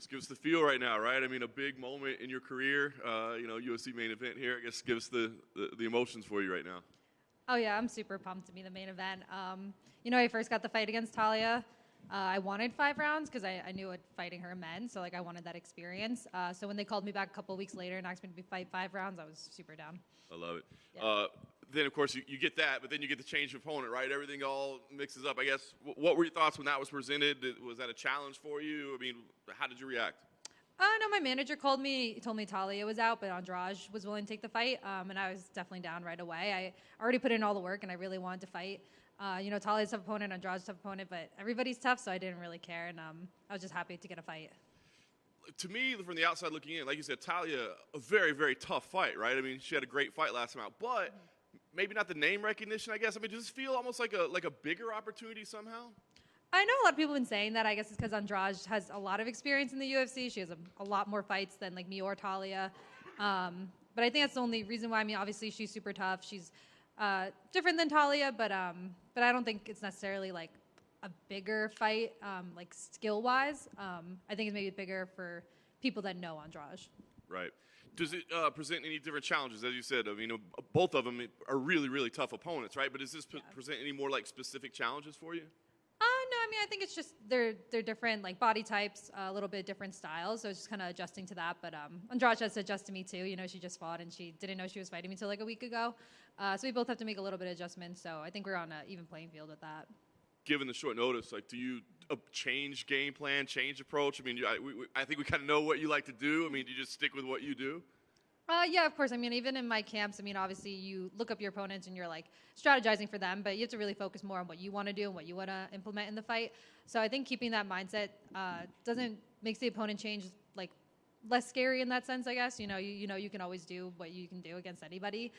Just give us the feel right now, right? I mean, a big moment in your career, UFC main event here. I guess give us the emotions for you right now. Oh, yeah, I'm super pumped to be the main event. I first got the fight against Talia. I wanted 5 rounds because I knew what fighting her meant, so, I wanted that experience. So when they called me back a couple weeks later and asked me to fight 5 rounds, I was super down. I love it. Yeah. Then, of course, you get that, but then you get the change of opponent, right? Everything all mixes up. I guess, what were your thoughts when that was presented? Was that a challenge for you? I mean, how did you react? No, my manager told me Talia was out, but Andrade was willing to take the fight, and I was definitely down right away. I already put in all the work, and I really wanted to fight. Talia's a tough opponent, Andrade's a tough opponent, but everybody's tough, so I didn't really care, and I was just happy to get a fight. To me, from the outside looking in, like you said, Talia, a very, very tough fight, right? I mean, she had a great fight last time out, but maybe not the name recognition, I guess. I mean, does this feel almost like a bigger opportunity somehow? I know a lot of people have been saying that. I guess it's because Andrade has a lot of experience in the UFC. She has a lot more fights than me or Talia. But I think that's the only reason why. I mean, obviously she's super tough. She's different than Talia, but I don't think it's necessarily a bigger fight, skill-wise. I think it's maybe bigger for people that know Andrade. Right. Does it present any different challenges? As you said, I mean, both of them are really, really tough opponents, right? But does this present any more specific challenges for you? No, I mean, I think it's just they're different, body types, a little bit different styles. So it's just kind of adjusting to that. But Andrade has to adjust to me too. She just fought and she didn't know she was fighting me until a week ago. So we both have to make a little bit of adjustments. So I think we're on an even playing field with that. Given the short notice, do you change game plan, change approach? I mean, I think we kind of know what you like to do. I mean, do you just stick with what you do? Yeah, of course. I mean, even in my camps, obviously you look up your opponents and you're strategizing for them, but you have to really focus more on what you want to do and what you want to implement in the fight. So I think keeping that mindset makes the opponent change less scary in that sense, I guess. You can always do what you can do against anybody.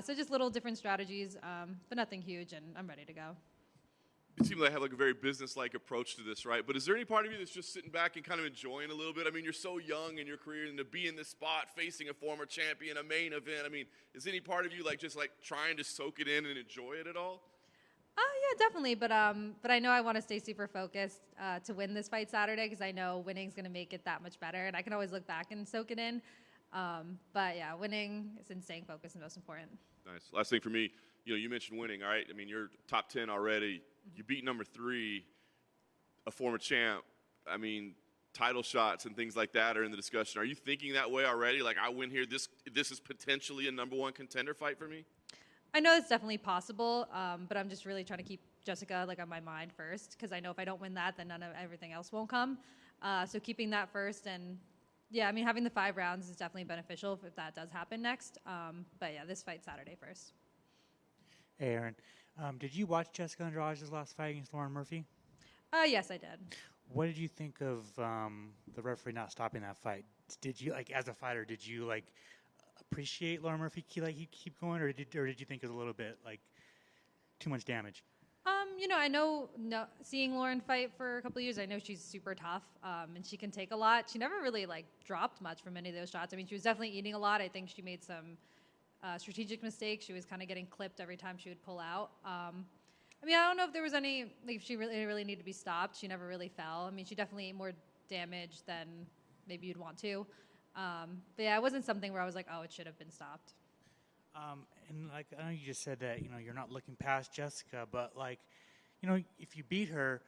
So just little different strategies, but nothing huge, and I'm ready to go. You seem like have a very business-like approach to this, right? But is there any part of you that's just sitting back and kind of enjoying a little bit? I mean, you're so young in your career, and to be in this spot facing a former champion, a main event, I mean, is any part of you just trying to soak it in and enjoy it at all? Yeah, definitely. But I know I want to stay super focused to win this fight Saturday because I know winning's going to make it that much better, and I can always look back and soak it in. But yeah, winning and staying focused is most important. Nice. Last thing for me, you mentioned winning, all right? I mean, you're top 10 already. You beat number 3, a former champ. I mean, title shots and things like that are in the discussion. Are you thinking that way already? I win here, this is potentially a number 1 contender fight for me? I know it's definitely possible, but I'm just really trying to keep Jessica on my mind first because I know if I don't win that, then none of everything else won't come. So keeping that first, and yeah, I mean, having the 5 rounds is definitely beneficial if that does happen next. But yeah, this fight Saturday first. Hey, Erin. Did you watch Jessica Andrade's last fight against Lauren Murphy? Yes, I did. What did you think of the referee not stopping that fight? Did you, as a fighter, did you, appreciate Lauren Murphy keep going, or did you think it was a little bit, too much damage? I know seeing Lauren fight for a couple of years, I know she's super tough, and she can take a lot. She never really, dropped much from any of those shots. I mean, she was definitely eating a lot. I think she made some strategic mistakes. She was kind of getting clipped every time she would pull out. I don't know if there was any, if she really needed to be stopped. She never really fell. I mean, she definitely ate more damage than maybe you'd want to. But yeah, it wasn't something where I was like, oh, it should have been stopped. And I know you just said that, you're not looking past Jessica, but if you beat her,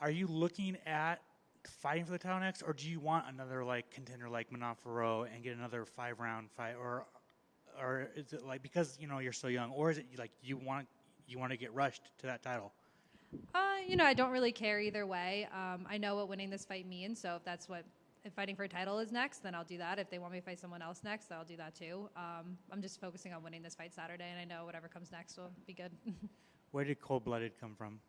are you looking at fighting for the title next, or do you want another contender like Manon Fiorot and get another 5-round fight, or is it because you're so young, or is it you want to get rushed to that title? I don't really care either way. I know what winning this fight means, so if fighting for a title is next, then I'll do that. If they want me to fight someone else next, I'll do that too. I'm just focusing on winning this fight Saturday, and I know whatever comes next will be good. Where did cold-blooded come from?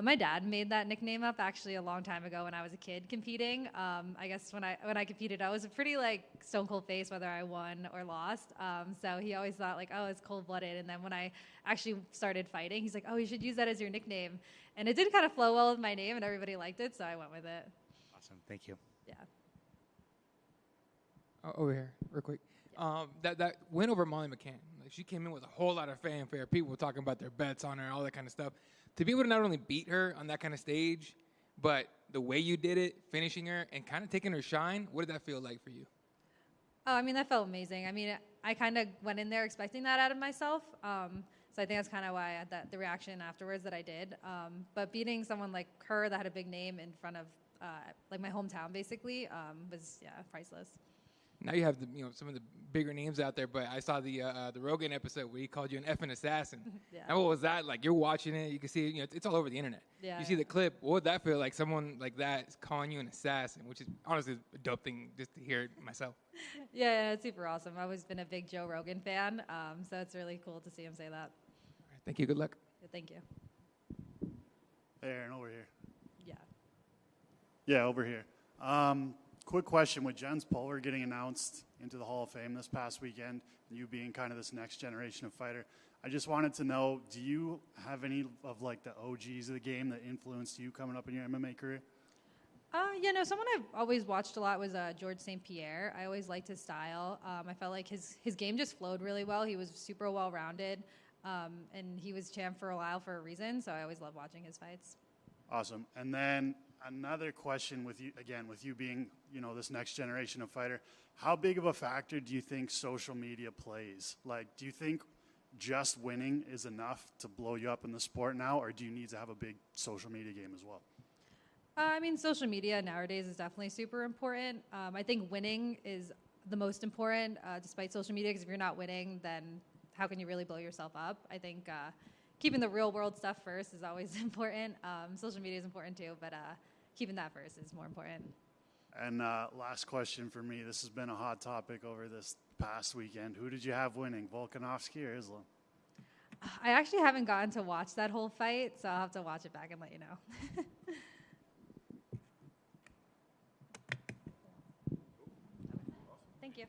My dad made that nickname up actually a long time ago when I was a kid competing. I guess when I competed, I was a pretty stone cold face whether I won or lost. So he always thought oh, it's cold blooded. And then when I actually started fighting, he's like, oh, you should use that as your nickname. And it did kind of flow well with my name, and everybody liked it, so I went with it. Awesome, thank you. Yeah. Over here, real quick. That win over Molly McCann. She came in with a whole lot of fanfare. People were talking about their bets on her, all that kind of stuff. To be able to not only beat her on that kind of stage, but the way you did it, finishing her and kind of taking her shine, what did that feel like for you? Oh, I mean, that felt amazing. I mean, I kind of went in there expecting that out of myself. So I think that's kind of why I had the reaction afterwards that I did. But beating someone like her that had a big name in front of like my hometown, basically, was priceless. Now you have some of the bigger names out there, but I saw the Rogan episode where he called you an effing assassin. Yeah. And what was that like? You're watching it, you can see it, it's all over the internet. Yeah, you see the clip. What would that feel like? Someone like that is calling you an assassin, which is honestly a dope thing just to hear it myself. Yeah, it's super awesome. I've always been a big Joe Rogan fan, so it's really cool to see him say that. All right, thank you. Good luck. Yeah, thank you. Hey, Aaron, over here. Yeah. Yeah, over here. Quick question. With Jens Pulver getting announced into the Hall of Fame this past weekend, and you being kind of this next generation of fighter, I just wanted to know, do you have any of like the OGs of the game that influenced you coming up in your MMA career? Someone I've always watched a lot was George St. Pierre. I always liked his style. I felt like his game just flowed really well. He was super well-rounded, and he was champ for a while for a reason, so I always loved watching his fights. Awesome. And then another question with you, again, with you being, this next generation of fighter, how big of a factor do you think social media plays? Like, do you think just winning is enough to blow you up in the sport now, or do you need to have a big social media game as well? I mean, social media nowadays is definitely super important. I think winning is the most important, despite social media, because if you're not winning, then how can you really blow yourself up? I think keeping the real world stuff first is always important. Social media is important too, but keeping that first is more important. And last question for me. This has been a hot topic over this past weekend. Who did you have winning, Volkanovski or Islam? I actually haven't gotten to watch that whole fight, so I'll have to watch it back and let you know. Thank you.